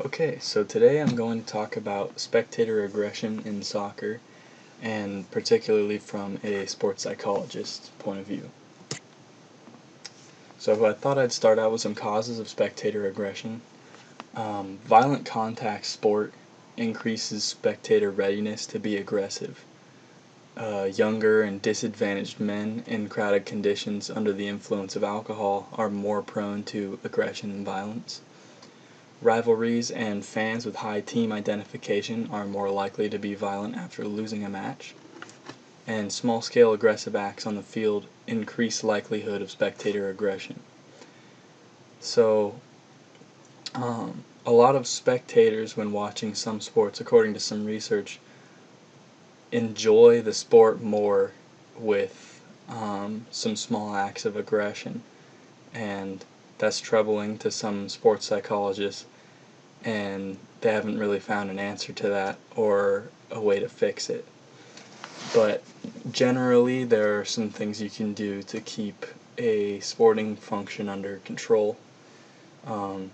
Okay, so today I'm going to talk about spectator aggression in soccer, and particularly from a sports psychologist's point of view. So I thought I'd start out with some causes of spectator aggression. Violent contact sport increases spectator readiness to be aggressive. Younger and disadvantaged men in crowded conditions under the influence of alcohol are more prone to aggression and violence. Rivalries and fans with high team identification are more likely to be violent after losing a match. And small-scale aggressive acts on the field increase likelihood of spectator aggression. So, a lot of spectators, when watching some sports, according to some research, enjoy the sport more with some small acts of aggression. And that's troubling to some sports psychologists, and they haven't really found an answer to that or a way to fix it. But generally, there are some things you can do to keep a sporting function under control. And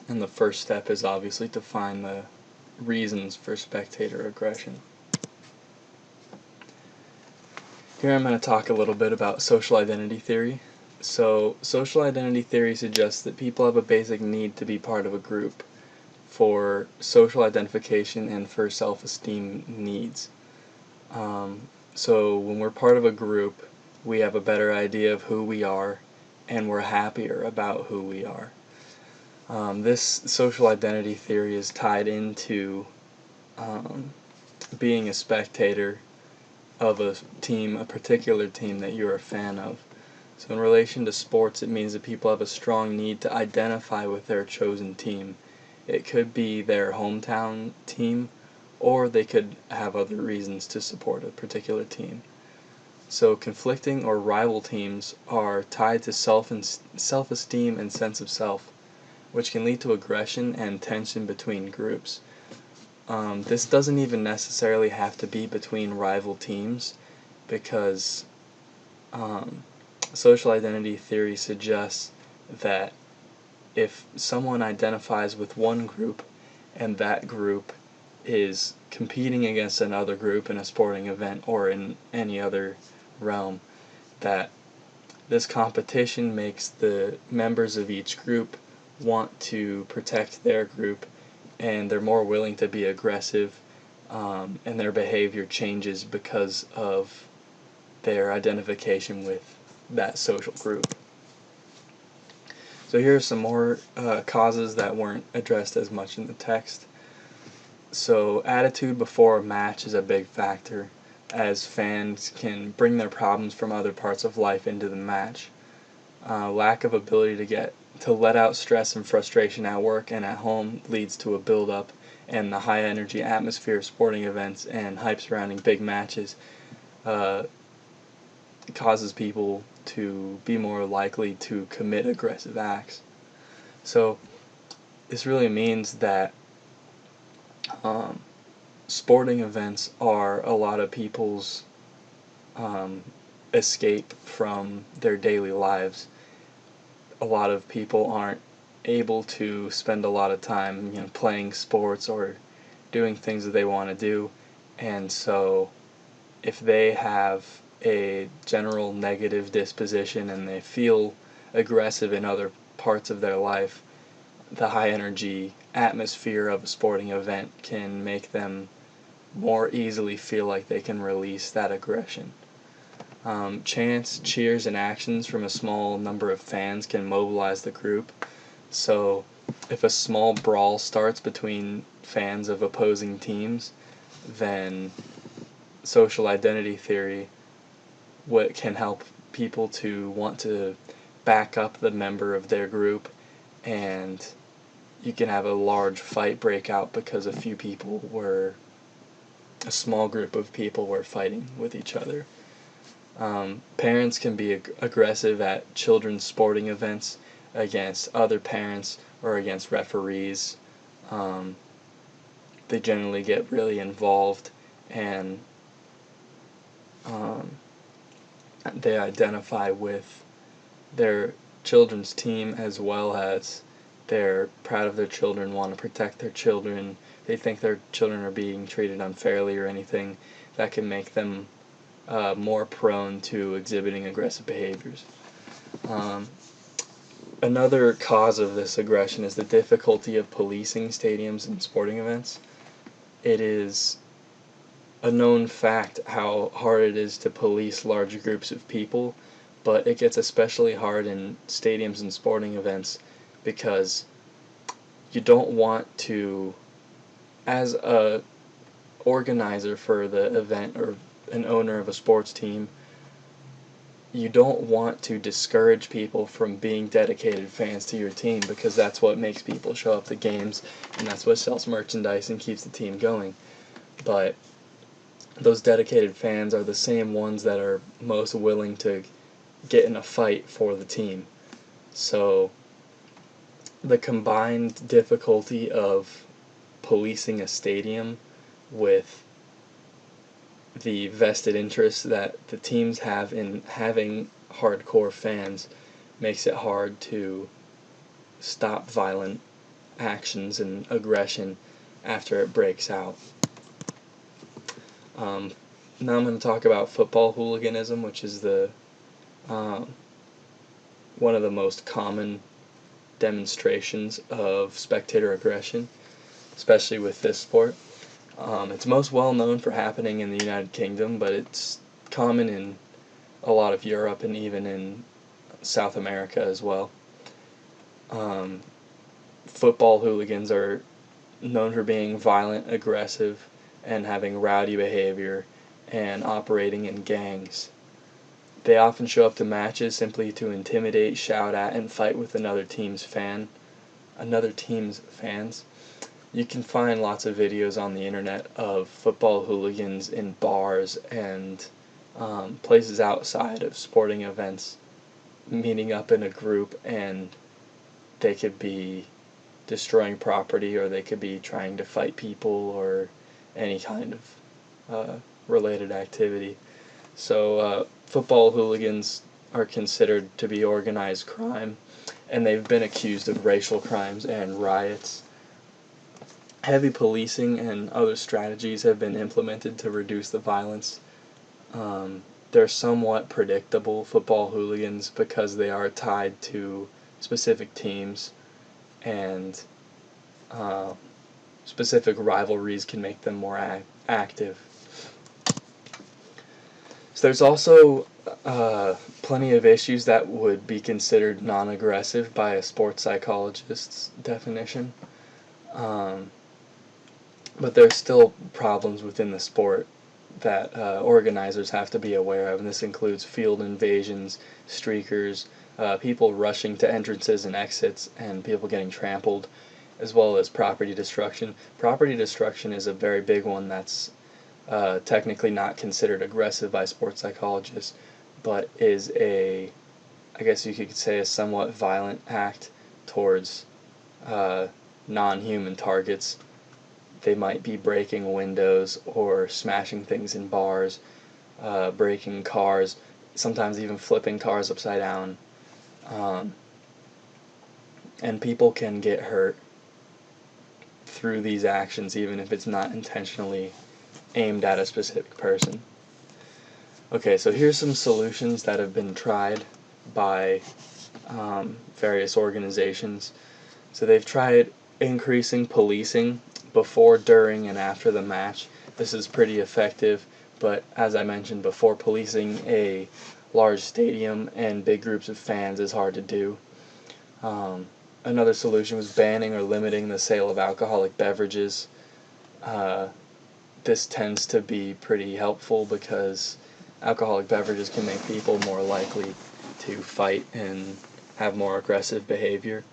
the first step is obviously to find the reasons for spectator aggression. Here I'm going to talk a little bit about social identity theory. So, social identity theory suggests that people have a basic need to be part of a group for social identification and for self-esteem needs. So when we're part of a group, we have a better idea of who we are, and we're happier about who we are. This social identity theory is tied into being a spectator of a team, a particular team that you're a fan of. So in relation to sports, it means that people have a strong need to identify with their chosen team. It could be their hometown team, or they could have other reasons to support a particular team. So conflicting or rival teams are tied to self-esteem and sense of self, which can lead to aggression and tension between groups. This doesn't even necessarily have to be between rival teams, because social identity theory suggests that if someone identifies with one group and that group is competing against another group in a sporting event or in any other realm, that this competition makes the members of each group want to protect their group, and they're more willing to be aggressive, and their behavior changes because of their identification with that social group. So here are some more causes that weren't addressed as much in the text. So attitude before a match is a big factor, as fans can bring their problems from other parts of life into the match. Lack of ability to let out stress and frustration at work and at home leads to a build-up, and the high energy atmosphere of sporting events and hype surrounding big matches causes people to be more likely to commit aggressive acts. So this really means that sporting events are a lot of people's escape from their daily lives. A lot of people aren't able to spend a lot of time, playing sports or doing things that they want to do, and so if they have a general negative disposition and they feel aggressive in other parts of their life, the high energy atmosphere of a sporting event can make them more easily feel like they can release that aggression. Chants, cheers, and actions from a small number of fans can mobilize the group. So if a small brawl starts between fans of opposing teams, then social identity theory what can help people to want to back up the member of their group, and you can have a large fight break out because a small group of people were fighting with each other. Parents can be aggressive at children's sporting events against other parents or against referees. They generally get really involved, and they identify with their children's team as well as they're proud of their children, want to protect their children, they think their children are being treated unfairly or anything, that can make them more prone to exhibiting aggressive behaviors. Another cause of this aggression is the difficulty of policing stadiums and sporting events. It is a known fact how hard it is to police large groups of people, but it gets especially hard in stadiums and sporting events because you don't want to, as a organizer for the event or an owner of a sports team, you don't want to discourage people from being dedicated fans to your team, because that's what makes people show up to games and that's what sells merchandise and keeps the team going. But those dedicated fans are the same ones that are most willing to get in a fight for the team. So the combined difficulty of policing a stadium with the vested interest that the teams have in having hardcore fans makes it hard to stop violent actions and aggression after it breaks out. Now I'm going to talk about football hooliganism, which is the one of the most common demonstrations of spectator aggression, especially with this sport. It's most well known for happening in the United Kingdom, but it's common in a lot of Europe and even in South America as well. Football hooligans are known for being violent, aggressive, and having rowdy behavior and operating in gangs. They often show up to matches simply to intimidate, shout at, and fight with another team's fans. You can find lots of videos on the internet of football hooligans in bars and places outside of sporting events meeting up in a group, and they could be destroying property, or they could be trying to fight people, or any kind of related activity. So football hooligans are considered to be organized crime, and they've been accused of racial crimes and riots. Heavy policing and other strategies have been implemented to reduce the violence. They're somewhat predictable, football hooligans, because they are tied to specific teams, and specific rivalries can make them more active. So there's also plenty of issues that would be considered non-aggressive by a sports psychologist's definition. But there's still problems within the sport that organizers have to be aware of, and this includes field invasions, streakers, people rushing to entrances and exits, and people getting trampled, as well as property destruction. Property destruction is a very big one that's technically not considered aggressive by sports psychologists, but is I guess you could say, a somewhat violent act towards non-human targets. They might be breaking windows or smashing things in bars, breaking cars, sometimes even flipping cars upside down. And people can get hurt through these actions, even if it's not intentionally aimed at a specific person. Okay, so here's some solutions that have been tried by various organizations. So they've tried increasing policing before, during, and after the match. This is pretty effective, but as I mentioned before, policing a large stadium and big groups of fans is hard to do. Another solution was banning or limiting the sale of alcoholic beverages. This tends to be pretty helpful because alcoholic beverages can make people more likely to fight and have more aggressive behavior,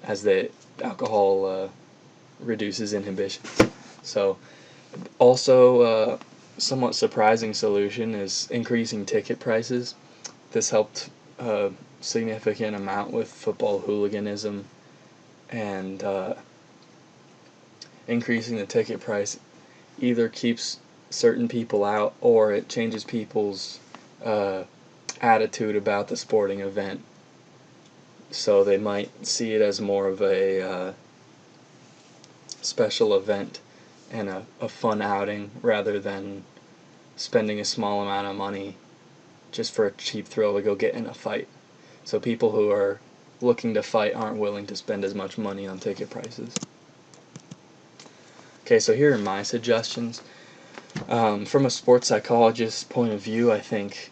as the alcohol reduces inhibition. So, also, somewhat surprising solution is increasing ticket prices. This helped a significant amount with football hooliganism, and increasing the ticket price either keeps certain people out, or it changes people's attitude about the sporting event. So they might see it as more of a special event and a fun outing rather than spending a small amount of money just for a cheap thrill to go get in a fight. So people who are looking to fight aren't willing to spend as much money on ticket prices. Okay, so here are my suggestions. From a sports psychologist's point of view, I think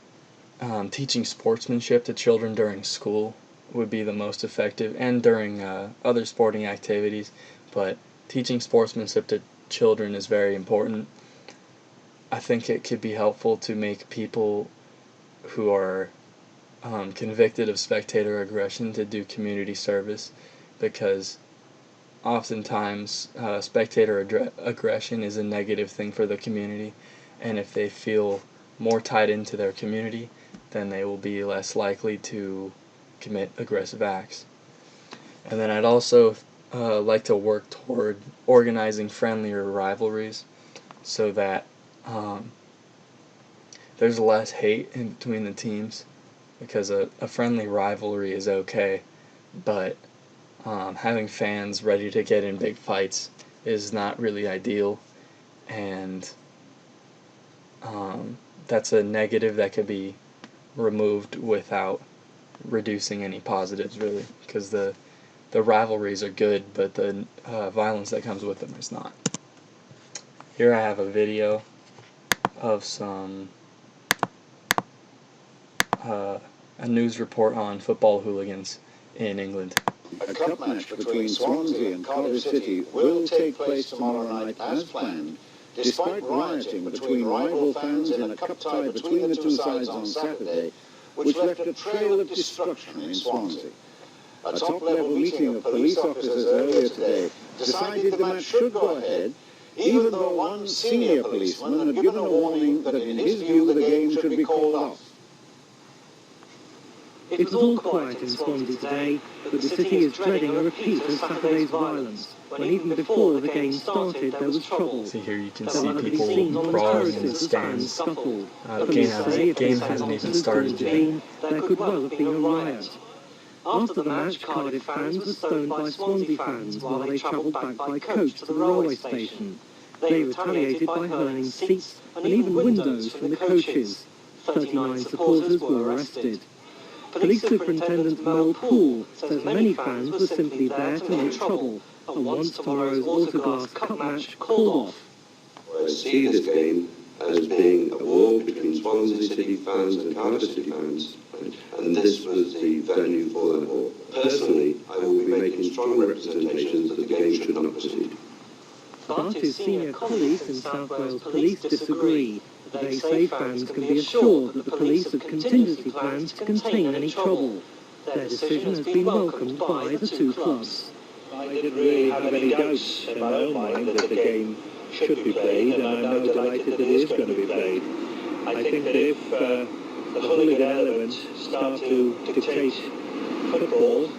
teaching sportsmanship to children during school would be the most effective, and during other sporting activities, but teaching sportsmanship to children is very important. I think it could be helpful to make people who are convicted of spectator aggression to do community service, because oftentimes spectator aggression is a negative thing for the community, and if they feel more tied into their community, then they will be less likely to commit aggressive acts. And then I'd also like to work toward organizing friendlier rivalries so that there's less hate in between the teams, because a friendly rivalry is okay, but having fans ready to get in big fights is not really ideal, and that's a negative that could be removed without reducing any positives, really, because the rivalries are good, but the violence that comes with them is not. Here I have a video of a news report on football hooligans in England. A cup match between Swansea and Cardiff City will take place tomorrow night as planned, despite rioting between rival fans in a cup tie between the two sides on Saturday, which left a trail of destruction in Swansea. A top-level meeting of police officers earlier today decided the match should go ahead, even though one senior policeman had given a warning that in his view the game should be called off. It was all quiet in Swansea today, but the city is dreading a repeat of Saturday's violence, when even before the game started there was trouble. See, here you can see people brawling in the stands. The game hasn't even started yet. There could well have been a riot. After the match, Cardiff fans were stoned by Swansea fans while they travelled back by coach to the railway station. They retaliated by hurling seats and even windows from the coaches. 39 supporters were arrested. Police Superintendent Mel Poole says many fans were simply there to make trouble and wants tomorrow's Autoglass Cup match called off. I see this game as being a war between Swansea City fans and Cardiff City fans, and this was the venue for that war. Personally, I will be making strong representations that the game should not proceed. But his senior colleagues in South Wales Police disagree. They say fans can be assured that the police have contingency plans to contain any trouble. Their decision has been welcomed by the two clubs. I didn't really have any doubts in my own mind that the game should be played, and I'm now delighted that it is going to be played. I think that if the hooligan elements start to dictate football...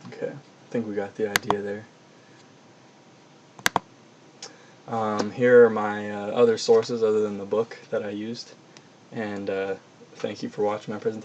Okay, I think we got the idea there. Here are my other sources other than the book that I used, and thank you for watching my presentation.